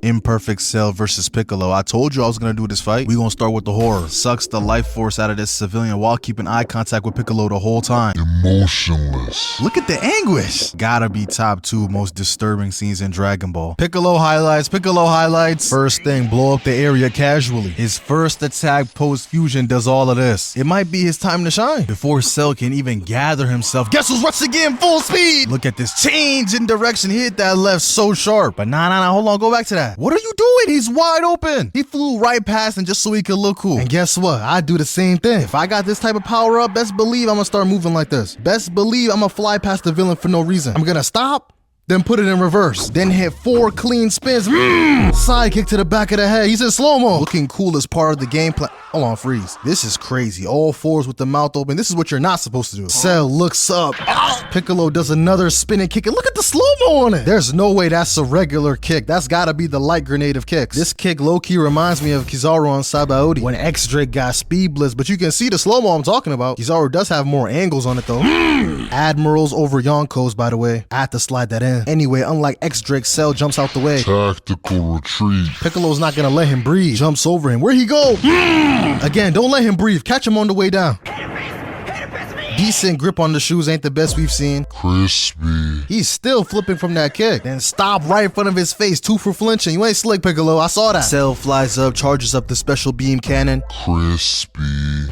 Imperfect Cell versus Piccolo. I told you I was gonna do this fight. We gonna start with the horror. Sucks the life force out of this civilian while keeping eye contact with Piccolo the whole time. Emotionless. Look at the anguish. Gotta be top 2 most disturbing scenes in Dragon Ball. Piccolo highlights. First thing, blow up the area casually. His first attack post fusion does all of this. It might be his time to shine. Before Cell can even gather himself, guess who's rushing again full speed? Look at this change in direction. He hit that left so sharp. But nah, hold on, go back to that. What are you doing? He's wide open. He flew right past him just so he could look cool. And guess what? I do the same thing. If I got this type of power up, best believe I'm gonna start moving like this. Best believe I'm gonna fly past the villain for no reason. I'm gonna stop, then put it in reverse, then hit 4 clean spins. Side kick to the back of the head. He's in slow-mo. Looking cool as part of the game plan. Hold on, freeze. This is crazy. All 4s with the mouth open. This is what you're not supposed to do. Cell looks up. Piccolo does another spinning kick. And look at the slow-mo on it. There's no way that's a regular kick. That's gotta be the light grenade of kicks. This kick low-key reminds me of Kizaru on Sabaody when X-Drake got speed blitz, but you can see the slow-mo I'm talking about. Kizaru does have more angles on it though. Admirals over Yonkos, by the way. I had to slide that in. Anyway, unlike X-Drake, Cell jumps out the way. Tactical retreat. Piccolo's not gonna let him breathe. Jumps over him. Where'd he go? Again, don't let him breathe. Catch him on the way down. Decent grip on the shoes, ain't the best we've seen. Crispy. He's still flipping from that kick. Then stop right in front of his face. 2 for flinching. You ain't slick, Piccolo. I saw that. Cell flies up, charges up the special beam cannon. Crispy.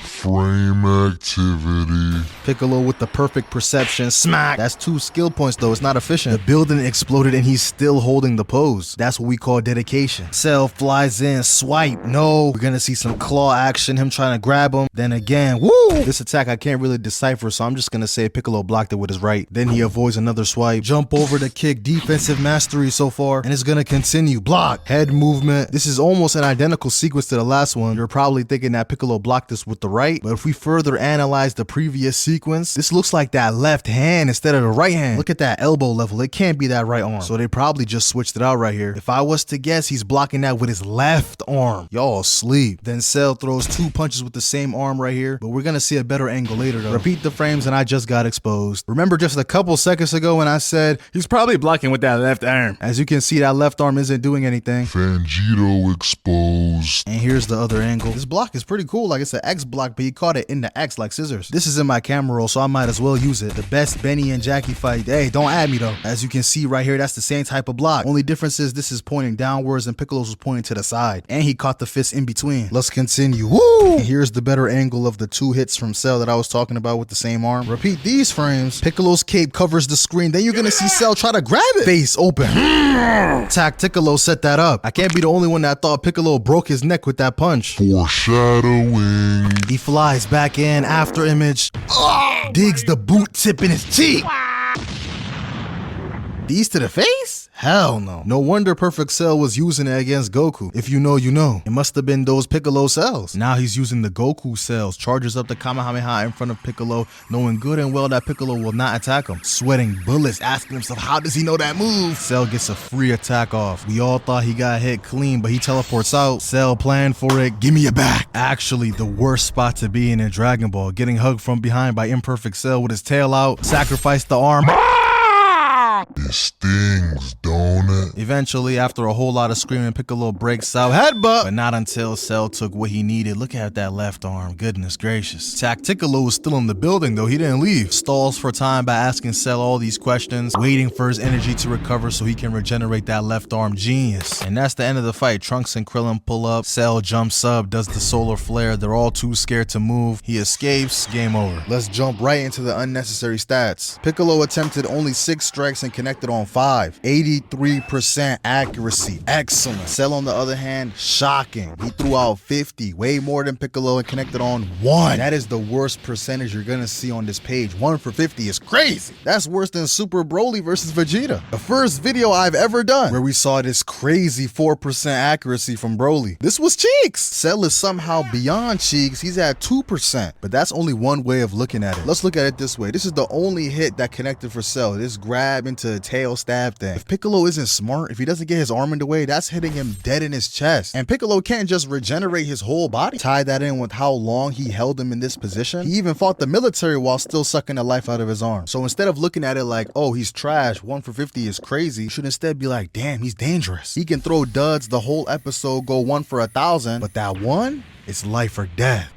Frame activity. Piccolo with the perfect perception. Smack. That's 2 skill points though. It's not efficient. The building exploded and he's still holding the pose. That's what we call dedication. Cell flies in. Swipe. No. We're gonna see some claw action. Him trying to grab him. Then again. Woo! This attack I can't really decipher, so I'm just gonna say Piccolo blocked it with his right. Then he avoids another swipe. Jump over the kick. Defensive mastery so far. And it's gonna continue. Block. Head movement. This is almost an identical sequence to the last one. You're probably thinking that Piccolo blocked this with the right. But if we further analyze the previous sequence, this looks like that left hand instead of the right hand. Look at that elbow level. It can't be that right arm. So they probably just switched it out right here. If I was to guess, he's blocking that with his left arm. Y'all sleep. Then Cell throws 2 punches with the same arm right here. But we're gonna see a better angle later though. Repeat the frames and I just got exposed. Remember just a couple seconds ago when I said, he's probably blocking with that left arm. As you can see, that left arm isn't doing anything. Phangito exposed. And here's the other angle. This block is pretty cool. Like it's an X block, but he caught it in the X like scissors. This is in my camera roll, so I might as well use it. The best Benny and Jackie fight. Hey, don't add me though. As you can see right here, that's the same type of block. Only difference is this is pointing downwards and Piccolo's was pointing to the side. And he caught the fist in between. Let's continue. Woo! And here's the better angle of the 2 hits from Cell that I was talking about with the same arm. Repeat these frames. Piccolo's cape covers the screen. Then you're gonna see Cell try to grab it. Face open. Tacticolo set that up. I can't be the only one that thought Piccolo broke his neck with that punch. Foreshadowing. He flies back in, after image, digs the boot tip in his cheek. These to the face? Hell no. No wonder Perfect Cell was using it against Goku. If you know, you know. It must have been those Piccolo cells. Now he's using the Goku cells, charges up the Kamehameha in front of Piccolo, knowing good and well that Piccolo will not attack him. Sweating bullets, asking himself, how does he know that move? Cell gets a free attack off. We all thought he got hit clean, but he teleports out. Cell planned for it. Give me it back. Actually, the worst spot to be in Dragon Ball. Getting hugged from behind by Imperfect Cell with his tail out. Sacrificed the arm. It stings, don't it? Eventually, after a whole lot of screaming, Piccolo breaks out. Headbutt! But not until Cell took what he needed. Look at that left arm. Goodness gracious. Tacticolo was still in the building though. He didn't leave. Stalls for time by asking Cell all these questions, waiting for his energy to recover so he can regenerate that left arm. Genius. And that's the end of the fight. Trunks and Krillin pull up. Cell jumps up, does the solar flare. They're all too scared to move. He escapes. Game over. Let's jump right into the unnecessary stats. Piccolo attempted only 6 strikes and connected on 5. 83% accuracy. Excellent. Cell on the other hand, shocking. He threw out 50, way more than Piccolo, and connected on 1. That is the worst percentage you're gonna see on this page. 1 for 50 is crazy. That's worse than Super Broly versus Vegeta, the first video I've ever done where we saw this crazy 4% accuracy from Broly. This was cheeks. Cell is somehow beyond cheeks. He's at 2%, but that's only one way of looking at it. Let's look at it this way. This is the only hit that connected for Cell. This grab into the tail stab thing. If Piccolo isn't smart, if he doesn't get his arm in the way, that's hitting him dead in his chest. And Piccolo can't just regenerate his whole body. Tie that in with how long he held him in this position. He even fought the military while still sucking the life out of his arm. So instead of looking at it like, oh, he's trash, 1 for 50 is crazy, you should instead be like, damn, he's dangerous. He can throw duds the whole episode, go 1 for 1,000, but that one, it's life or death.